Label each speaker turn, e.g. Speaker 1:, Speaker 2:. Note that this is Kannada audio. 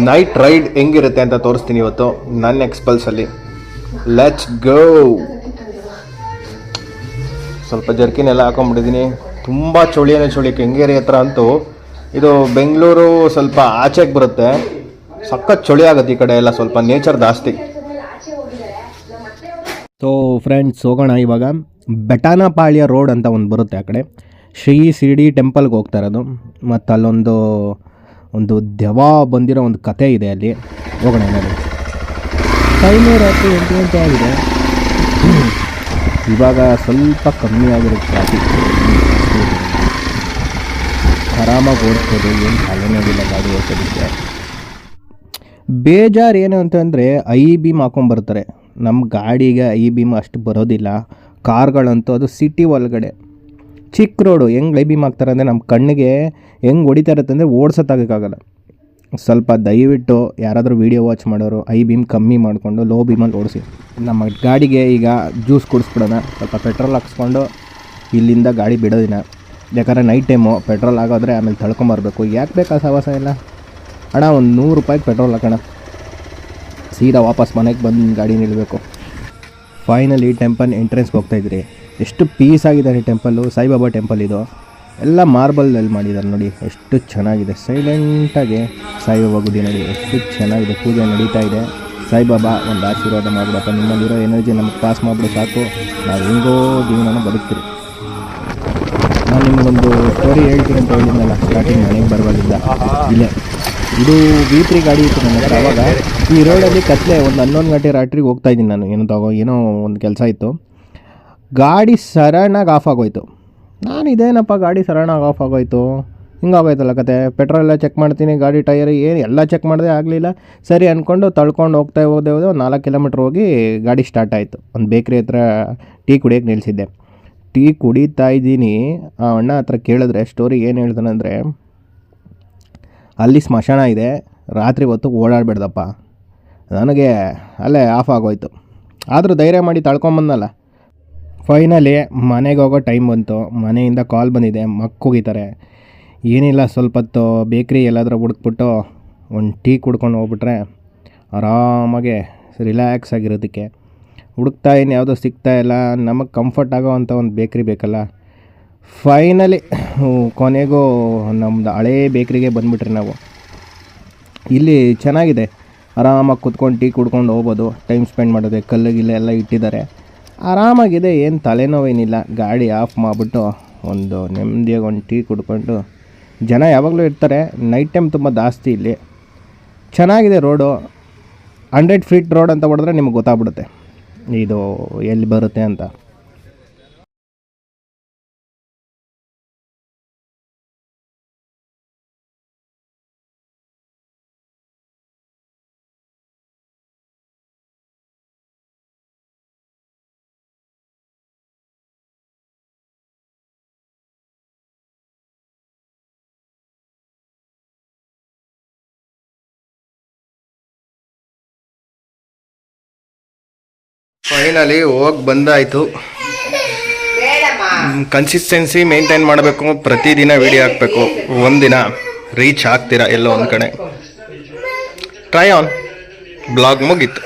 Speaker 1: ನೈಟ್ ರೈಡ್ ಹೆಂಗಿರುತ್ತೆ ಅಂತ ತೋರಿಸ್ತೀನಿ ಇವತ್ತು ನನ್ನ ಎಕ್ಸ್ಪಲ್ಸಲ್ಲಿ. Let's go. ಸ್ವಲ್ಪ ಜರ್ಕಿನ್ ಎಲ್ಲ ಹಾಕೊಂಡ್ಬಿಟ್ಟಿದ್ದೀನಿ. ತುಂಬ ಚಳಿ ಕೆಂಗೇರಿ ಹತ್ರ ಅಂತೂ. ಇದು ಬೆಂಗಳೂರು ಸ್ವಲ್ಪ ಆಚೆಗೆ ಬರುತ್ತೆ. ಸಖತ್ ಚಳಿ ಆಗುತ್ತೆ ಈ ಕಡೆ ಎಲ್ಲ, ಸ್ವಲ್ಪ ನೇಚರ್ ಜಾಸ್ತಿ. ಸೊ ಫ್ರೆಂಡ್ಸ್, ಹೋಗೋಣ ಇವಾಗ. ಬೆಟಾನಪಾಳ್ಯ ರೋಡ್ ಅಂತ ಒಂದು ಬರುತ್ತೆ ಆ ಕಡೆ. ಶ್ರೀ ಸಿಡಿ ಟೆಂಪಲ್ಗೆ ಹೋಗ್ತಾ ಇರೋದು. ಮತ್ತು ಅಲ್ಲೊಂದು ದೆವ್ವ ಬಂದಿರೋ ಒಂದು ಕತೆ ಇದೆ ಅಲ್ಲಿ. ಹೋಗೋಣ ನೋಡಿ. ಟೈಮೇ ರಾತ್ರಿ 8 ಗಂಟೆ ಆಗಿದೆ. ಇವಾಗ ಸ್ವಲ್ಪ ಕಮ್ಮಿ ಆಗಿರುತ್ತೆ ಟ್ರಾಫಿಕ್. ಆರಾಮಾಗಿ ಓಡಿಸ್ಬೋದು, ಏನು ತಲೆನೋವಿಲ್ಲ ಗಾಡಿ ಓಡಿಸೋದಕ್ಕೆ. ಬೇಜಾರು ಏನು ಅಂತಂದರೆ ಐ ಬೀಮ್ ಹಾಕೊಂಬರ್ತಾರೆ. ನಮ್ಮ ಗಾಡಿಗೆ ಐ ಬೀಮ್ ಅಷ್ಟು ಬರೋದಿಲ್ಲ. ಕಾರ್ಗಳಂತೂ ಅದು ಸಿಟಿ ಒಳಗಡೆ ಚಿಕ್ಕ ರೋಡು ಹೆಂಗೆ ಐ ಬೀಮ್ ಹಾಕ್ತಾರೆ ಅಂದರೆ ನಮ್ಮ ಕಣ್ಣಿಗೆ ಹೆಂಗೆ ಹೊಡಿತಾ ಇರುತ್ತೆ ಅಂದರೆ ಓಡ್ಸೋಕ್ಕಾಗಲ್ಲ. ಸ್ವಲ್ಪ ದಯವಿಟ್ಟು ಯಾರಾದರೂ ವೀಡಿಯೋ ವಾಚ್ ಮಾಡೋರು ಐ ಬೀಮ್ ಕಮ್ಮಿ ಮಾಡಿಕೊಂಡು ಲೋ ಬೀಮಲ್ಲಿ ಓಡಿಸಿ. ನಮ್ಮ ಗಾಡಿಗೆ ಈಗ ಜ್ಯೂಸ್ ಕುಡಿಸ್ಬಿಡೋಣ. ಸ್ವಲ್ಪ ಪೆಟ್ರೋಲ್ ಹಾಕ್ಸ್ಕೊಂಡು ಇಲ್ಲಿಂದ ಗಾಡಿ ಬಿಡೋದಿನ. ಯಾಕಂದರೆ ನೈಟ್ ಟೈಮು ಪೆಟ್ರೋಲ್ ಆಗೋದ್ರೆ ಆಮೇಲೆ ತಳ್ಕೊಂಬರ್ಬೇಕು. ಯಾಕೆ ಬೇಕಾ ಸವಾಸ ಎಲ್ಲ? ಅಣ್ಣ ಒಂದು 100 ರೂಪಾಯಿಗೆ ಪೆಟ್ರೋಲ್ ಹಾಕೋಣ. ಸೀದಾ ವಾಪಸ್ ಮನೆಗೆ ಬಂದು ಗಾಡಿ ನಿಲ್ಲಬೇಕು. ಫೈನಲಿ ಟೆಂಪಲ್ ಎಂಟ್ರೆನ್ಸ್ಗೆ ಹೋಗ್ತಾಯಿದ್ರಿ. ಎಷ್ಟು ಪೀಸ್ ಆಗಿದೆ ಟೆಂಪಲ್ಲು. ಸಾಯಿಬಾಬಾ ಟೆಂಪಲ್ ಇದು. ಎಲ್ಲ ಮಾರ್ಬಲ್ನಲ್ಲಿ ಮಾಡಿದ್ದಾರೆ ನೋಡಿ, ಎಷ್ಟು ಚೆನ್ನಾಗಿದೆ. ಸೈಲೆಂಟಾಗಿ ಸಾಯಿಬಾಬಾ ಗುಡಿ ನೋಡಿ, ಎಷ್ಟು ಚೆನ್ನಾಗಿದೆ. ಪೂಜೆ ನಡೀತಾ ಇದೆ. ಸಾಯಿಬಾಬಾ ಒಂದು ಆಶೀರ್ವಾದ ಮಾಡಿಬಿಡಪ್ಪ, ನಿಮ್ಮಲ್ಲಿರೋ ಎನರ್ಜಿ ನಮಗೆ ಪಾಸ್ ಮಾಡಿಬಿಡು ಸಾಕು, ನಾವು ಹೆಂಗೋ ಜೀವನನ ಬದುಕ್ತೀರಿ. ನಾನು ನಿಮಗೊಂದು ಸ್ಟೋರಿ ಹೇಳ್ತೀನಿ ಅಂತ ಹೇಳಿದ್ನಲ್ಲ ಸ್ಟಾರ್ಟಿಂಗ್, ಮನೆಗೆ ಬರುವಾಗಿಲ್ಲ. ಇಲ್ಲೇ ಇದು V3 ಗಾಡಿ ಇತ್ತು ನನ್ನ ಹತ್ರ. ಆವಾಗ ಈ ರೋಡಲ್ಲಿ ಕತ್ಲೆ ಒಂದು 11 ಗಂಟೆ ರಾತ್ರಿಗೆ ಹೋಗ್ತಾಯಿದ್ದೀನಿ ನಾನು. ಏನೋ ಒಂದು ಕೆಲಸ ಇತ್ತು. ಗಾಡಿ ಸಡನ್ನಾಗಿ ಆಫ್ ಆಗೋಯ್ತು. ನಾನು ಇದೇನಪ್ಪ ಗಾಡಿ ಸಡನ್ನಾಗಿ ಆಫ್ ಆಗೋಯ್ತು, ಹಿಂಗಾಗೋಯ್ತಲ್ಲ ಕತೆ. ಪೆಟ್ರೋಲ್ ಎಲ್ಲ ಚೆಕ್ ಮಾಡ್ತೀನಿ, ಗಾಡಿ ಟೈರ್ ಏನು ಎಲ್ಲ ಚೆಕ್ ಮಾಡಿದೆ, ಆಗಲಿಲ್ಲ. ಸರಿ ಅಂದ್ಕೊಂಡು ತಳ್ಕೊಂಡು ಹೋಗ್ದೆ ಒಂದು 4 ಕಿಲೋಮೀಟ್ರ್ ಹೋಗಿ ಗಾಡಿ ಸ್ಟಾರ್ಟ್ ಆಯಿತು. ಒಂದು ಬೇಕ್ರಿ ಹತ್ರ ಟೀ ಕುಡಿಯೋಕ್ಕೆ ನಿಲ್ಲಿಸಿದ್ದೆ. ಟೀ ಕುಡಿತಾ ಇದ್ದೀನಿ. ಆ ಅಣ್ಣ ಹತ್ರ ಕೇಳಿದ್ರೆ ಸ್ಟೋರಿ ಏನು ಹೇಳ್ತಾನಂದರೆ, ಅಲ್ಲಿ ಸ್ಮಶಾನ ಇದೆ, ರಾತ್ರಿ ಹೊತ್ತು ಓಡಾಡಬೇಡ್ದಪ್ಪ. ನನಗೆ ಅಲ್ಲೇ ಆಫ್ ಆಗೋಯ್ತು. ಆದರೂ ಧೈರ್ಯ ಮಾಡಿ ತಳ್ಕೊಂಬಂದಲ್ಲ. ಫೈನಲಿ ಮನೆಗೆ ಹೋಗೋ ಟೈಮ್ ಬಂತು. ಮನೆಯಿಂದ ಕಾಲ್ ಬಂದಿದೆ, ಮಕ್ಕೋಗಿದ್ದಾರೆ. ಏನಿಲ್ಲ, ಸ್ವಲ್ಪ ಹೊತ್ತು ಬೇಕ್ರಿ ಎಲ್ಲಾದರೂ ಹುಡುಕ್ಬಿಟ್ಟು ಒಂದು ಟೀ ಕುಡ್ಕೊಂಡು ಹೋಗ್ಬಿಟ್ರೆ ಆರಾಮಾಗೆ ರಿಲ್ಯಾಕ್ಸ್ ಆಗಿರೋದಕ್ಕೆ. ಹುಡುಕ್ತಾಯಿನಿ, ಯಾವುದೋ ಸಿಗ್ತಾಯಿಲ್ಲ. ನಮಗೆ ಕಂಫರ್ಟ್ ಆಗೋ ಅಂಥ ಒಂದು ಬೇಕ್ರಿ ಬೇಕಲ್ಲ. ಫೈನಲಿ ಕೊನೆಗೂ ನಮ್ಮದು ಹಳೇ ಬೇಕ್ರಿಗೆ ಬಂದುಬಿಟ್ರಿ ನಾವು. ಇಲ್ಲಿ ಚೆನ್ನಾಗಿದೆ, ಆರಾಮಾಗಿ ಕುತ್ಕೊಂಡು ಟೀ ಕುಡ್ಕೊಂಡು ಹೋಗ್ಬೋದು. ಟೈಮ್ ಸ್ಪೆಂಡ್ ಮಾಡೋದೆ, ಕಲ್ಲಿಗಿಲ್ಲ ಎಲ್ಲ ಇಟ್ಟಿದ್ದಾರೆ, ಆರಾಮಾಗಿದೆ. ಏನು ತಲೆನೋವೇನಿಲ್ಲ. ಗಾಡಿ ಆಫ್ ಮಾಡಿಬಿಟ್ಟು ಒಂದು ನೆಮ್ಮದಿಯಾಗಿ ಒಂದು ಟೀ ಕುಡ್ಕೊಂಡು. ಜನ ಯಾವಾಗಲೂ ಇರ್ತಾರೆ, ನೈಟ್ ಟೈಮ್ ತುಂಬ ಜಾಸ್ತಿ ಇಲ್ಲಿ. ಚೆನ್ನಾಗಿದೆ ರೋಡು. 100 ಫೀಟ್ ರೋಡ್ ಅಂತ ಹೊಡೆದ್ರೆ ನಿಮಗೆ ಗೊತ್ತಾಗ್ಬಿಡುತ್ತೆ ಇದು ಎಲ್ಲಿ ಬರುತ್ತೆ ಅಂತ. ಫೈನಲಿ ಹೋಗಿ ಬಂದಾಯಿತು. ಕನ್ಸಿಸ್ಟೆನ್ಸಿ ಮೇಂಟೈನ್ ಮಾಡಬೇಕು, ಪ್ರತಿದಿನ ವೀಡಿಯೋ ಹಾಕಬೇಕು. ಒಂದಿನ ರೀಚ್ ಆಗ್ತೀರಾ ಎಲ್ಲೋ ಒಂದು ಕಡೆ. ಟ್ರೈ ಆನ್ ಬ್ಲಾಗ್ ಮುಗೀತು.